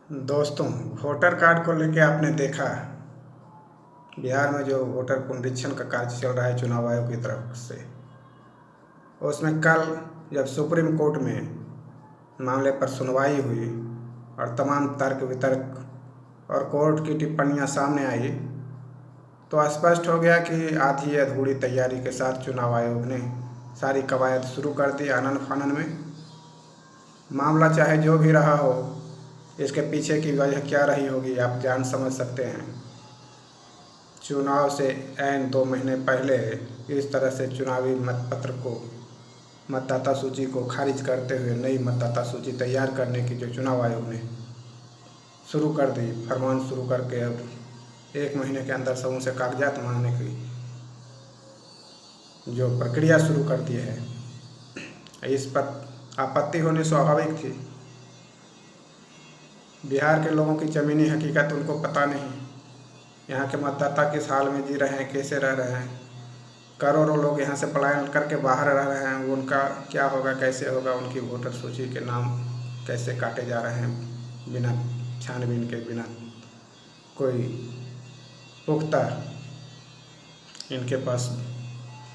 दोस्तों, voter card को लेके आपने देखा बिहार में जो वोटर पुनरीक्षण का कार्य चल रहा है चुनाव आयोग की तरफ से, उसमें कल जब सुप्रीम कोर्ट में मामले पर सुनवाई हुई और तमाम तर्क वितर्क और कोर्ट की टिप्पणियां सामने आई, तो स्पष्ट हो गया कि आधी अधूरी तैयारी के साथ चुनाव आयोग ने सारी कवायद शुरू कर दी। आनन फानन में मामला चाहे जो भी रहा हो, इसके पीछे की वजह क्या रही होगी आप जान समझ सकते हैं। चुनाव से ऐन 2 महीने पहले इस तरह से चुनावी मतपत्र को, मतदाता सूची को खारिज करते हुए नई मतदाता सूची तैयार करने की जो चुनाव आयोग ने शुरू कर दी, फरमान शुरू करके अब 1 महीने के अंदर सबों से कागजात मांगने की जो प्रक्रिया शुरू कर दी है, इस पर आपत्ति होनी स्वाभाविक थी। बिहार के लोगों की ज़मीनी हकीकत उनको पता नहीं, यहाँ के मतदाता किस हाल में जी रहे हैं, कैसे रह रहे हैं। करोड़ों लोग यहाँ से पलायन करके बाहर रह रहे हैं, उनका क्या होगा, कैसे होगा, उनकी वोटर सूची के नाम कैसे काटे जा रहे हैं बिना छानबीन के, बिना कोई पुख्ता इनके पास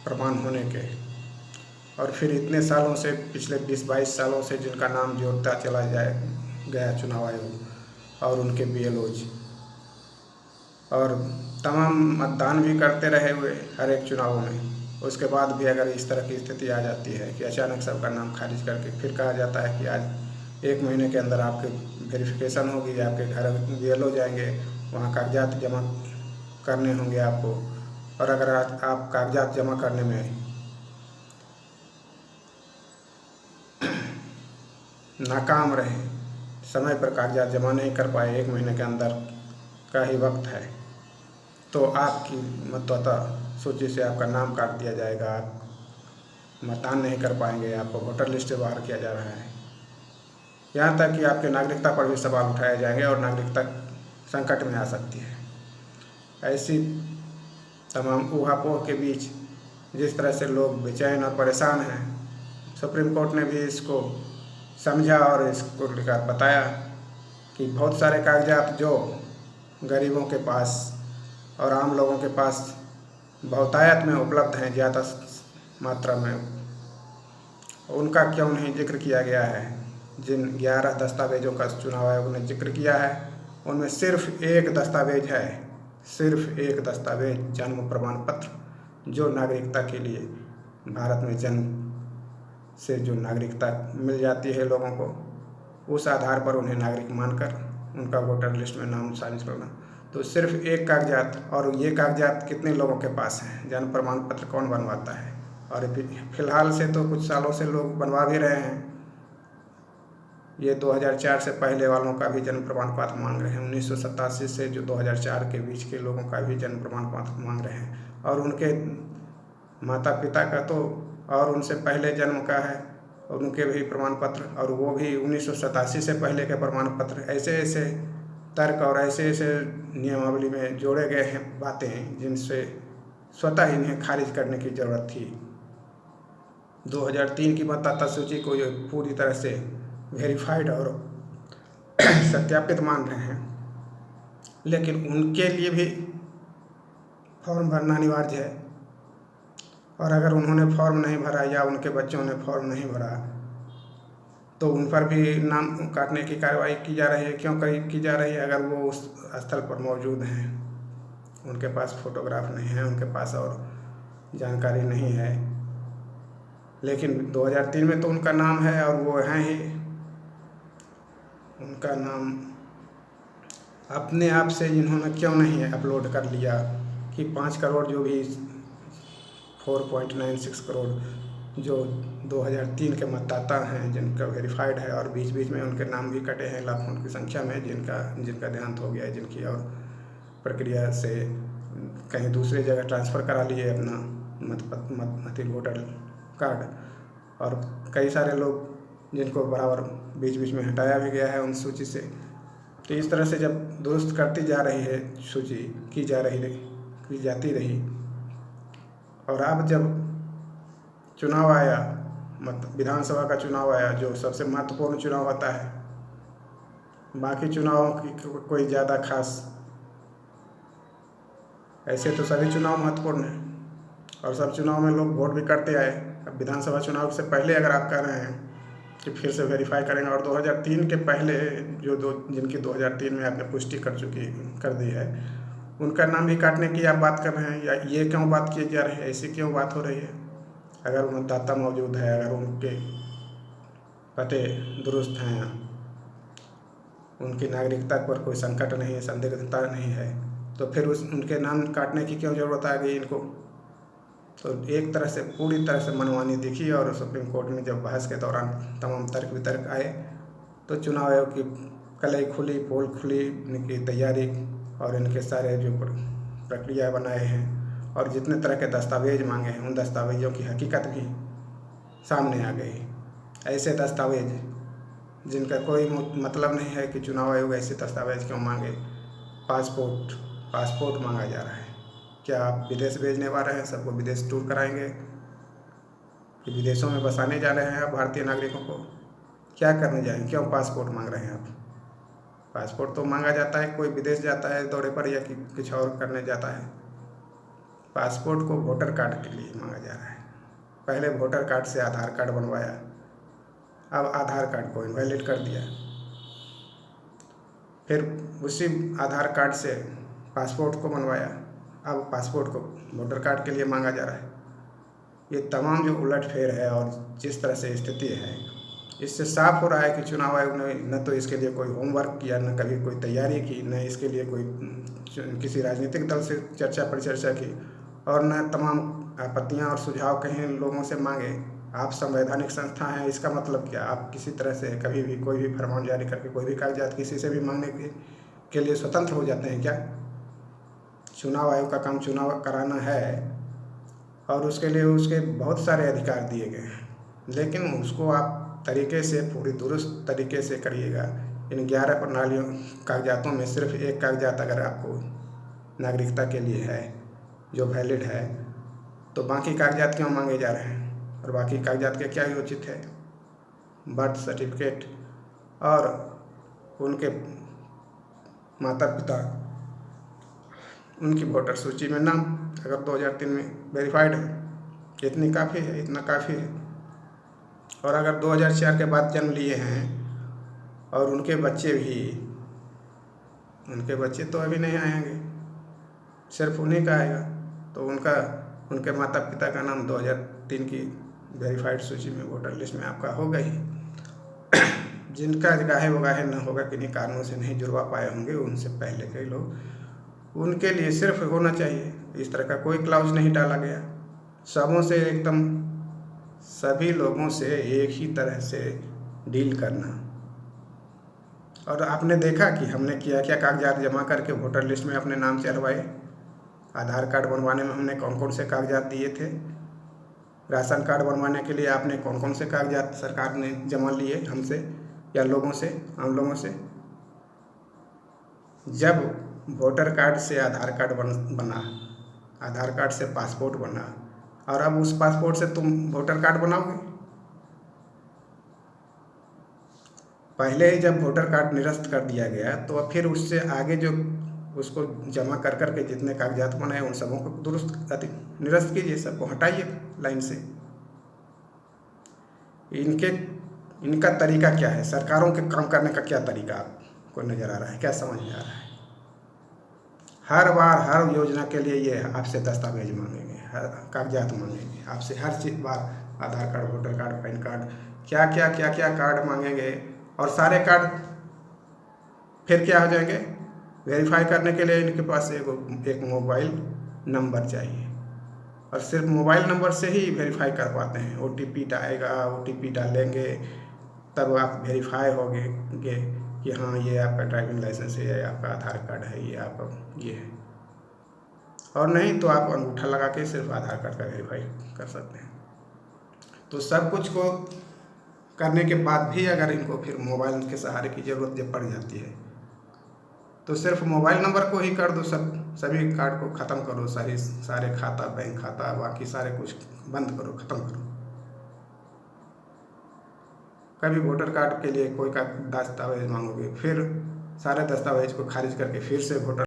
प्रमाण होने के। और फिर इतने सालों से, पिछले 20-22 सालों से जिनका नाम जोड़ता चला गया चुनाव आयोग और उनके BLOज, और तमाम मतदान भी करते रहे हुए हर एक चुनाव में, उसके बाद भी अगर इस तरह की स्थिति आ जाती है कि अचानक सबका नाम खारिज करके फिर कहा जाता है कि आज 1 महीने के अंदर आपकी वेरिफिकेशन होगी, आपके घर BLO जाएंगे, वहाँ कागजात जमा करने होंगे आपको, और अगर आप कागजात जमा करने में नाकाम रहे, समय पर कागजात जमा नहीं कर पाए, 1 महीने के अंदर का ही वक्त है, तो आपकी मतदाता सूची से आपका नाम काट दिया जाएगा, आप मतदान नहीं कर पाएंगे, आपको वोटर लिस्ट से बाहर किया जा रहा है। यहाँ तक कि आपके नागरिकता पर भी सवाल उठाए जाएंगे और नागरिकता संकट में आ सकती है। ऐसी तमाम ऊहापोह के बीच जिस तरह से लोग बेचैन और परेशान हैं, सुप्रीम कोर्ट ने भी इसको समझा और इसको लेकर बताया कि बहुत सारे कागजात जो गरीबों के पास और आम लोगों के पास बहुतायत में उपलब्ध हैं, ज़्यादा मात्रा में, उनका क्यों नहीं जिक्र किया गया है। जिन 11 दस्तावेज़ों का चुनाव आयोग ने जिक्र किया है, उनमें सिर्फ एक दस्तावेज है, सिर्फ एक दस्तावेज, जन्म प्रमाण पत्र, जो नागरिकता के लिए भारत में जन्म से जो नागरिकता मिल जाती है लोगों को, उस आधार पर उन्हें नागरिक मानकर उनका वोटर लिस्ट में नाम शामिल करना। तो सिर्फ एक कागजात, और ये कागजात कितने लोगों के पास हैं, जन्म प्रमाण पत्र कौन बनवाता है। और फिलहाल से तो कुछ सालों से लोग बनवा भी रहे हैं, ये 2004 से पहले वालों का भी जन्म प्रमाण पत्र मांग रहे हैं, 1987 से जो 2004 के बीच के लोगों का भी जन्म प्रमाण पत्र मांग रहे हैं, और उनके माता पिता का तो और उनसे पहले जन्म का है, उनके भी प्रमाण पत्र, और वो भी 1987 से पहले के प्रमाण पत्र। ऐसे ऐसे तर्क और ऐसे ऐसे नियमावली में जोड़े गए हैं बातें, जिनसे स्वतः ही इन्हें खारिज करने की ज़रूरत थी। 2003 की मतदाता सूची को ये पूरी तरह से वेरीफाइड और सत्यापित मान रहे हैं, लेकिन उनके लिए भी फॉर्म भरना अनिवार्य है, और अगर उन्होंने फॉर्म नहीं भरा या उनके बच्चों ने फॉर्म नहीं भरा, तो उन पर भी नाम काटने की कार्रवाई की जा रही है। क्यों की जा रही है? अगर वो उस स्थल पर मौजूद हैं, उनके पास फोटोग्राफ नहीं है, उनके पास और जानकारी नहीं है, लेकिन 2003 में तो उनका नाम है और वो हैं ही, उनका नाम अपने आप से इन्होंने क्यों नहीं अपलोड कर लिया कि 5 करोड़ जो भी 4.96 करोड़ जो 2003 के मतदाता हैं जिनका वेरीफाइड है, और बीच बीच में उनके नाम भी कटे हैं लाखों की संख्या में, जिनका देहांत हो गया है, जिनकी और प्रक्रिया से कहीं दूसरी जगह ट्रांसफ़र करा लिए अपना मत वोटर कार्ड, और कई सारे लोग जिनको बराबर बीच बीच में हटाया भी गया है उन सूची से। तो इस तरह से जब दुरुस्त करती जा रही है सूची, की जाती रही, और अब जब चुनाव आया, विधानसभा का चुनाव आया, जो सबसे महत्वपूर्ण चुनाव होता है, बाकी चुनावों की कोई ज़्यादा खास, ऐसे तो सभी चुनाव महत्वपूर्ण हैं और सब चुनाव में लोग वोट भी करते आए। अब विधानसभा चुनाव से पहले अगर आप कह रहे हैं कि फिर से वेरीफाई करेंगे, और 2003 के पहले जो दो जिनकी 2003 में आपने पुष्टि कर दी है, उनका नाम भी काटने की आप बात कर रहे हैं, या ये क्यों बात की जा रही है, ऐसी क्यों बात हो रही है? अगर मतदाता मौजूद है, अगर उनके पते दुरुस्त हैं, उनकी नागरिकता पर कोई संकट नहीं है, संदिग्धता नहीं है, तो फिर उनके नाम काटने की क्यों ज़रूरत आ गई इनको? तो एक तरह से पूरी तरह से मनमानी दिखी, और सुप्रीम कोर्ट में जब बहस के दौरान तमाम तर्क वितर्क आए तो चुनाव आयोग की कलई खुली, पोल खुली, इनकी तैयारी और इनके सारे जो प्रक्रिया बनाए हैं और जितने तरह के दस्तावेज मांगे हैं, उन दस्तावेजों की हकीकत भी सामने आ गई। ऐसे दस्तावेज जिनका कोई मतलब नहीं है कि चुनाव आयोग ऐसे दस्तावेज क्यों मांगे। पासपोर्ट मांगा जा रहा है। क्या आप विदेश भेजने वाले हैं, सबको विदेश टूर कराएंगे कि विदेशों में बसाने जा रहे हैं आप भारतीय नागरिकों को? क्या करने जाएंगे? क्यों पासपोर्ट मांग रहे हैं आप? पासपोर्ट तो मांगा जाता है कोई विदेश जाता है दौरे पर या कि कुछ और करने जाता है। पासपोर्ट को वोटर कार्ड के लिए मांगा जा रहा है। पहले वोटर कार्ड से आधार कार्ड बनवाया, अब आधार कार्ड को इनवैलिड कर दिया, फिर उसी आधार कार्ड से पासपोर्ट को बनवाया, अब पासपोर्ट को वोटर कार्ड के लिए मांगा जा रहा है। ये तमाम जो उलटफेर है और जिस तरह से स्थिति है, इससे साफ हो रहा है कि चुनाव आयोग ने न तो इसके लिए कोई होमवर्क किया, न कभी कोई तैयारी की, न इसके लिए कोई किसी राजनीतिक दल से चर्चा परिचर्चा की, और न तमाम आपत्तियां और सुझाव कहीं लोगों से मांगे। आप संवैधानिक संस्था हैं, इसका मतलब क्या? आप किसी तरह से कभी भी कोई भी फरमान जारी करके कोई भी कागजात किसी से भी मांगने के लिए स्वतंत्र हो जाते हैं क्या? चुनाव आयोग का काम चुनाव कराना है और उसके लिए उसके बहुत सारे अधिकार दिए गए हैं, लेकिन उसको आप तरीके से पूरी दुरुस्त तरीके से करिएगा। इन 11 प्रणालियों कागजातों में सिर्फ एक कागजात अगर आपको नागरिकता के लिए है जो वैलिड है, तो बाकी कागजात क्यों मांगे जा रहे हैं? और बाकी कागजात के क्या योजित है? बर्थ सर्टिफिकेट और उनके माता पिता, उनकी वोटर सूची में नाम अगर 2003 में वेरीफाइड है, इतनी काफ़ी है, इतना काफ़ी है। और अगर 2004 के बाद जन्म लिए हैं और उनके बच्चे तो अभी नहीं आएंगे, सिर्फ उन्हीं का आएगा, तो उनके माता पिता का नाम 2003 की वेरीफाइड सूची में, वोटर लिस्ट में आपका होगा ही। जिनका गाहे वगाहे न होगा, किन्हीं कारणों से नहीं जुड़वा पाए होंगे उनसे पहले के लोग, उनके लिए सिर्फ होना चाहिए। इस तरह का कोई क्लाउज नहीं डाला गया। सबों से एकदम सभी लोगों से एक ही तरह से डील करना। और आपने देखा कि हमने क्या क्या कागजात जमा करके वोटर लिस्ट में अपने नाम चढ़वाए। आधार कार्ड बनवाने में हमने कौन कौन से कागजात दिए थे, राशन कार्ड बनवाने के लिए आपने कौन कौन से कागजात सरकार ने जमा लिए हमसे या लोगों से, आम लोगों से। जब वोटर कार्ड से आधार कार्ड बना, आधार कार्ड से पासपोर्ट बना, और अब उस पासपोर्ट से तुम वोटर कार्ड बनाओगे। पहले ही जब वोटर कार्ड निरस्त कर दिया गया, तो अब फिर उससे आगे जो उसको जमा कर के जितने कागजात बनाए उन सबों को निरस्त कीजिए, सबको हटाइए लाइन से। इनका तरीका क्या है? सरकारों के काम करने का क्या तरीका आपको नज़र आ रहा है? क्या समझ में आ रहा है? हर बार हर योजना के लिए ये आपसे दस्तावेज मांगेंगे, हर कागजात मांगेंगे आपसे, हर चीज़ बार Aadhaar card, voter card, PAN card, क्या क्या कार्ड मांगेंगे। और सारे कार्ड फिर क्या हो जाएंगे? वेरीफाई करने के लिए इनके पास एक मोबाइल नंबर चाहिए, और सिर्फ मोबाइल नंबर से ही वेरीफाई कर पाते हैं। OTP आएगा, OTP डालेंगे, तब आप वेरीफाई होगे कि हाँ ये आपका ड्राइविंग लाइसेंस है, ये आपका आधार कार्ड है, ये आपका ये है। और नहीं तो आप अंगूठा लगा के सिर्फ आधार कार्ड का वेरीफाई कर सकते हैं। तो सब कुछ को करने के बाद भी अगर इनको फिर मोबाइल के सहारे की ज़रूरत जब पड़ जाती है, तो सिर्फ मोबाइल नंबर को ही कर दो, सभी कार्ड को ख़त्म करो, सारे खाता, बैंक खाता, बाकी सारे कुछ बंद करो, ख़त्म करो। कभी वोटर कार्ड के लिए कोई का दस्तावेज मांगोगे, फिर सारे दस्तावेज को खारिज करके फिर से वोटर